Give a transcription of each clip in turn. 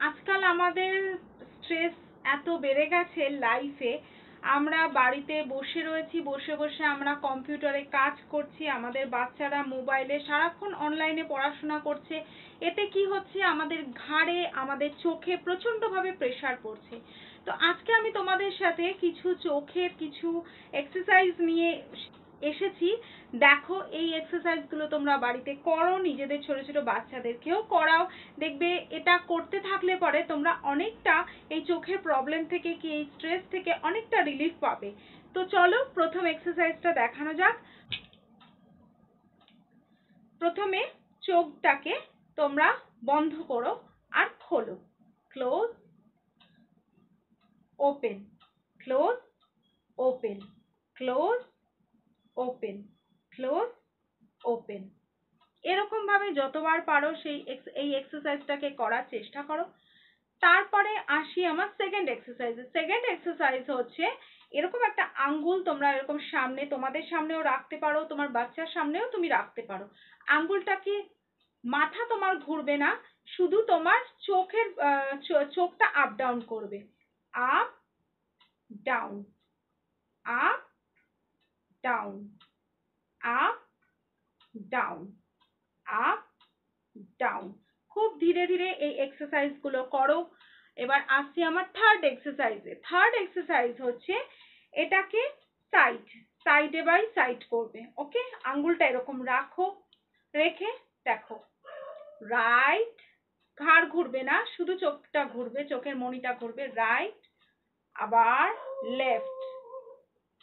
আজকাল আমাদের স্ট্রেস এত বেড়ে গেছে লাইফে, আমরা বাড়িতে বসে রয়েছি, বসে বসে আমরা কম্পিউটারে কাজ করছি, আমাদের বাচ্চারা মোবাইলে সারাক্ষণ অনলাইনে পড়াশোনা করছে। এতে কি হচ্ছে, আমাদের ঘাড়ে আমাদের চোখে প্রচণ্ডভাবে প্রেশার পড়ছে। তো আজকে আমি তোমাদের সাথে কিছু চোখের কিছু এক্সারসাইজ নিয়ে এসেছি। দেখো, এই এক্সারসাইজগুলো তোমরা বাড়িতে করো, নিজেদের ছোট ছোট বাচ্চাদেরকেও করাও। দেখবে এটা করতে থাকলে পরে তোমরা অনেকটা এই চোখের প্রবলেম থেকে কি এই স্ট্রেস থেকে অনেকটা রিলিফ পাবে। তো চলো প্রথম এক্সারসাইজটা দেখানো যাক। প্রথমে চোখটাকে তোমরা বন্ধ করো আর খোলো। Close, open, close, open, close, open, close, open. এরকম ভাবে যতবার পারো এই এক্সারসাইজটাকে করার চেষ্টা করো। তারপরে আসি আমার সেকেন্ড এক্সারসাইজে। সেকেন্ড এক্সারসাইজ হচ্ছে এরকম একটা আঙ্গুল তোমরা এরকম সামনে, তোমাদের সামনেও রাখতে পারো, তোমার বাচ্চার সামনেও তুমি রাখতে পারো। আঙ্গুলটাকে মাথা তোমার ঘুরবে না, শুধু তোমার চোখের চোখটা আপ ডাউন করবে। Up down, up down, up down, up down. খুব ধীরে ধীরে এই এক্সারসাইজ গুলো করো। এবার আসছি আমার থার্ড এক্সারসাইজে। থার্ড এক্সারসাইজ হচ্ছে এটাকে সাইডে বাই সাইড করবে। ওকে, আঙ্গুলটা এরকম রাখো, রেখে দেখো রাইট, ঘাড় ঘুরবে না, শুধু চোখটা ঘুরবে, চোখের মনিটা ঘুরবে। রাইট, আবার লেফট,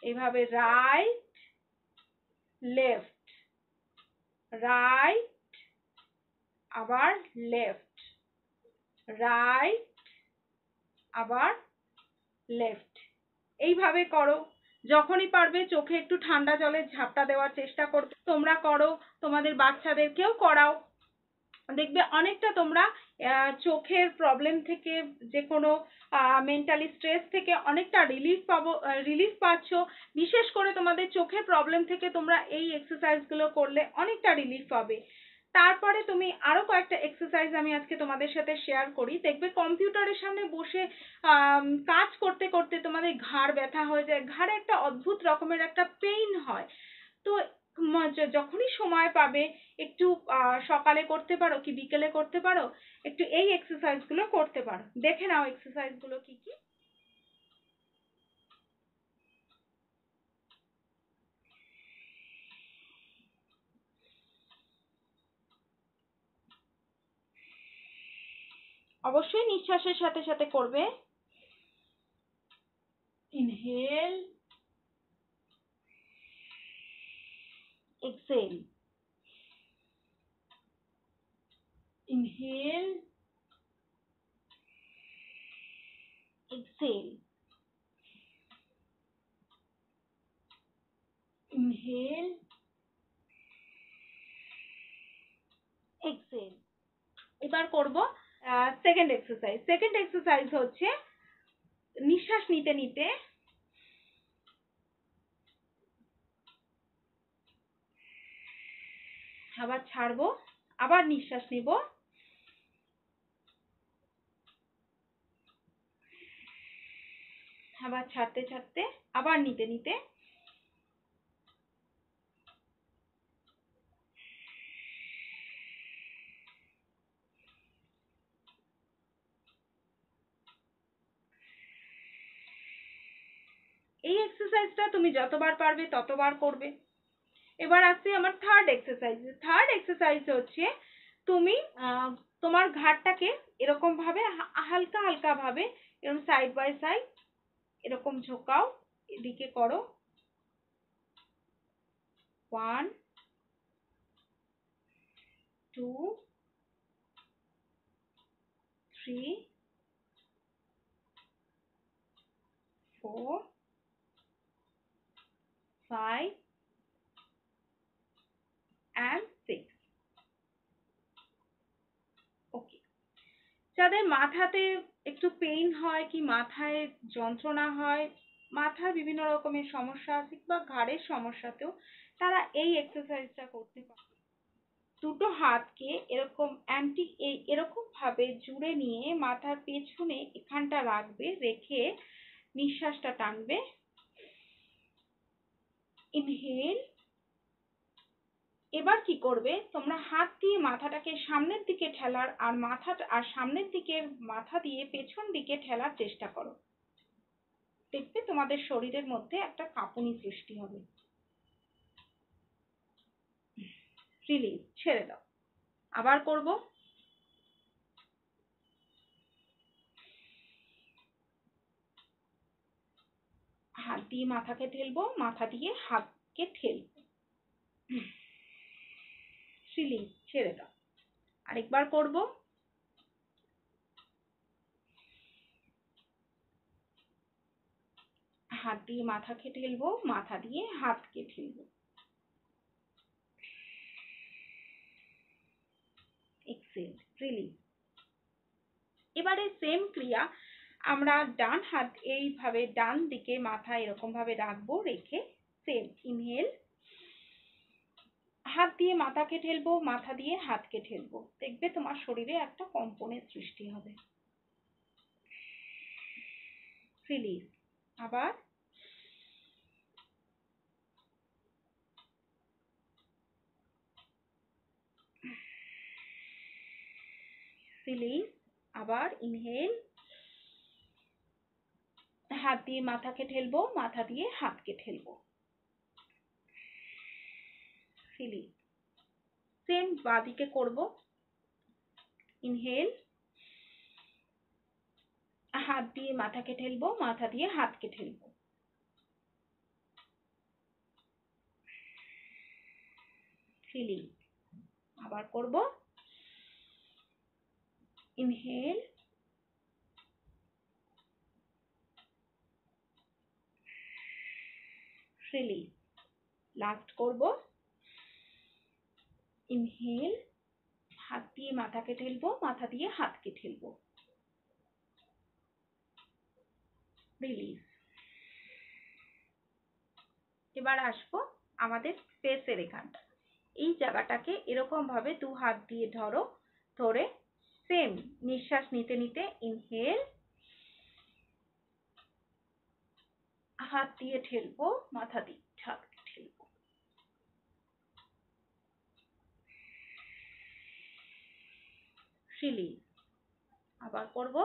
এইভাবে রাইট লেফট, রাইট, আবার লেফট, রাইট, আবার লেফট। এইভাবে করো। যখনই পারবে চোখে একটু ঠান্ডা জলের ঝাপটা দেওয়ার চেষ্টা করবে। তোমরা করো, তোমাদের বাচ্চাদেরকেও করাও। দেখবে অনেকটা তোমরা চোখের প্রবলেম থেকে, যে কোনো মেন্টালি স্ট্রেস থেকে অনেকটা রিলিফ পাচ্ছ। বিশেষ করে তোমাদের চোখের প্রবলেম থেকে তোমরা এই এক্সারসাইজগুলো করলে অনেকটা রিলিফ পাবে। তারপরে তুমি আরো কয়েকটা এক্সারসাইজ আমি আজকে তোমাদের সাথে শেয়ার করি। দেখবে কম্পিউটারের সামনে বসে কাজ করতে করতে তোমাদের ঘাড় ব্যথা হয়ে যায়, ঘাড়ে একটা অদ্ভুত রকমের একটা পেইন হয়। তো যখনই সময় পাবে একটু সকালে করতে পারো কি বিকেলে করতে পারো, একটু এই এক্সারসাইজ গুলো করতে পারো। দেখে নাও এক্সারসাইজ গুলো কি কি। অবশ্যই নিঃশ্বাসের সাথে সাথে করবে। Inhale, exhale, inhale, exhale, inhale, exhale. এবার করব সেকেন্ড এক্সারসাইজ। সেকেন্ড এক্সারসাইজ হচ্ছে নিঃশ্বাস নিতে নিতে আবার ছাড়বো, আবার নিঃশ্বাস নিব, আবার ছাড়তে ছাড়তে, আবার নিতে নিতে, এই এক্সারসাইজটা তুমি যতবার পারবে ততবার করবে। এবার আসছি আমার থার্ড এক্সারসাইজ। থার্ড এক্সারসাইজ হচ্ছে তুমি তোমার ঘাড়টাকে এরকম ভাবে হালকা হালকা ভাবে এরকম সাইড বাই সাইড এরকম ঝোঁকাও, এদিকে করো। 1 2 3 4 5 and 6। ওকে, যাদের মাথাতে একটু পেইন হয় কি মাথায় যন্ত্রণা হয়, মাথার বিভিন্ন রকমের সমস্যা আছে বা ঘাড়ের সমস্যাতেও তারা এই এক্সারসাইজটা করতে পারে। দুটো হাতকে এরকম এরকম ভাবে জুড়ে নিয়ে মাথার পেছনে এখানটা রাখবে, রেখে নিঃশ্বাসটা টানবে। ইনহেল। এবার কি করবে, তোমরা হাত দিয়ে মাথাটাকে সামনের দিকে ঠেলার আর সামনের দিকের মাথা দিয়ে পেছন দিকে ঠেলার চেষ্টা করো। দেখবে তোমাদের শরীরের মধ্যে একটা কাঁপুনি সৃষ্টি হবে। রিলিজ, ছেড়ে দাও। আবার করব। হাত দিয়ে মাথাকে ঠেলবো, মাথা দিয়ে হাতকে ঠেলবো। রিলিজ, ছেড়ে দাও। আরেকবার করব। হাত দিয়ে মাথাকে ঠেলবো, মাথা দিয়ে হাতকে ঠেলবো। Exhale, release. এবারে সেম ক্রিয়া আমরা ডান হাত এইভাবে ডান দিকে মাথা এরকম ভাবে রাখবো, রেখে সেম ইনহেল। হাত দিয়ে মাথাকে ঠেলবো, মাথা দিয়ে হাতকে ঠেলবো। দেখবে তোমার শরীরে একটা কম্পনের সৃষ্টি হবে। রিলিজ। আবার রিলিজ। আবার ইনহেল। হাত দিয়ে মাথাকে ঠেলবো, মাথা দিয়ে হাতকে ঠেলবো। রিলিজ। সেম বাঁদিকে করব। ইনহেল। হাত দিয়ে মাথাকে ঠেলবো, মাথা দিয়ে হাতকে ঠেলবো। রিলিজ। আবার করব। ইনহেল। রিলিজ। লাস্ট করব। ইনহেল। হাত দিয়ে মাথাকে ঠেলবো, মাথা দিয়ে হাতকে ঠেলবো। রিলিজ। এবার আসবো আমাদের ফেসের এখানটা। এই জায়গাটাকে এরকম ভাবে দু হাত দিয়ে ধরে সেম নিঃশ্বাস নিতে নিতে ইনহেল। হাত দিয়ে ঠেলবো, মাথা দিয়ে হাতকে ঠেলবো। রিলিজ। আবার করব।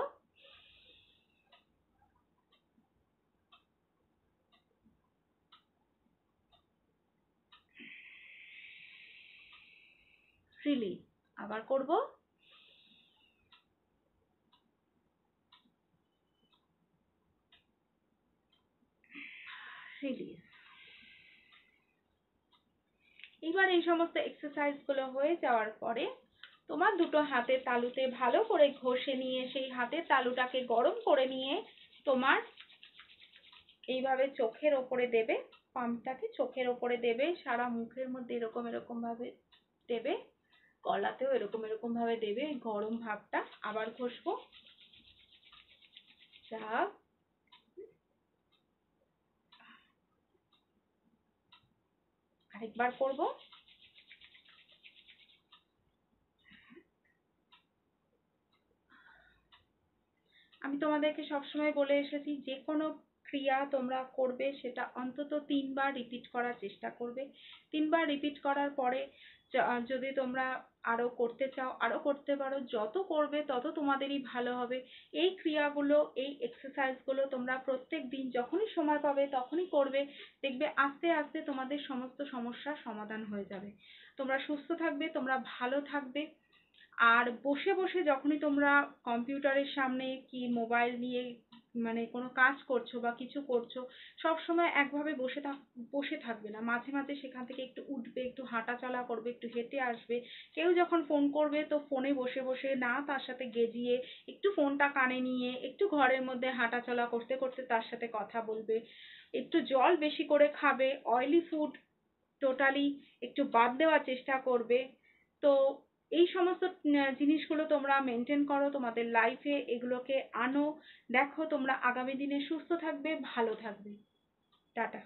রিলিজ। আবার করব। রিলিজ। এবার এই সমস্ত এক্সারসাইজ গুলো হয়ে যাওয়ার পরে তোমার দুটো হাতের তালুতে ভালো করে ঘষে নিয়ে সেই হাতের তালুটাকে গরম করে নিয়ে তোমার এইভাবে চোখের ওপরে দেবে, পাম্পটাকে চোখের ওপরে দেবে, সারা মুখের মধ্যে এরকম এরকম ভাবে দেবে, গলাতেও এরকম এরকম ভাবে দেবে। গরম ভাবটা আবার ঘষবো। আরেকবার করব। আমি তোমাদেরকে সবসময় বলে এসেছি, যে কোনো ক্রিয়া তোমরা করবে সেটা অন্তত 3বার রিপিট করার চেষ্টা করবে। 3বার রিপিট করার পরে যদি তোমরা আরো করতে চাও আরো করতে পারো। যত করবে তত তোমাদেরই ভালো হবে। এই ক্রিয়াগুলো, এই এক্সারসাইজগুলো তোমরা প্রত্যেক দিন যখনই সময় পাবে তখনই করবে। দেখবে আস্তে আস্তে তোমাদের সমস্ত সমস্যার সমাধান হয়ে যাবে। তোমরা সুস্থ থাকবে, তোমরা ভালো থাকবে। আর বসে বসে যখনই তোমরা কম্পিউটারের সামনে কি মোবাইল নিয়ে মানে কোনো কাজ করছো বা কিছু করছো, সব সময় একভাবে বসে থাকবে না। মাঝে মাঝে সেখান থেকে একটু উঠবে, একটু হাঁটাচলা করবে, একটু হেঁটে আসবে। কেউ যখন ফোন করবে তো ফোনে বসে বসে না তার সাথে গেজিয়ে একটু ফোনটা কানে নিয়ে একটু ঘরের মধ্যে হাঁটাচলা করতে করতে তার সাথে কথা বলবে। একটু জল বেশি করে খাবে, অয়েলি ফুড টোটালি একটু বাদ দেওয়ার চেষ্টা করবে। তো এই সমস্ত জিনিসগুলো তোমরা মেনটেন করো তোমাদের লাইফে, এগুলোকে আনো। দেখো তোমরা আগামী দিনে সুস্থ থাকবে, ভালো থাকবে। টাটা।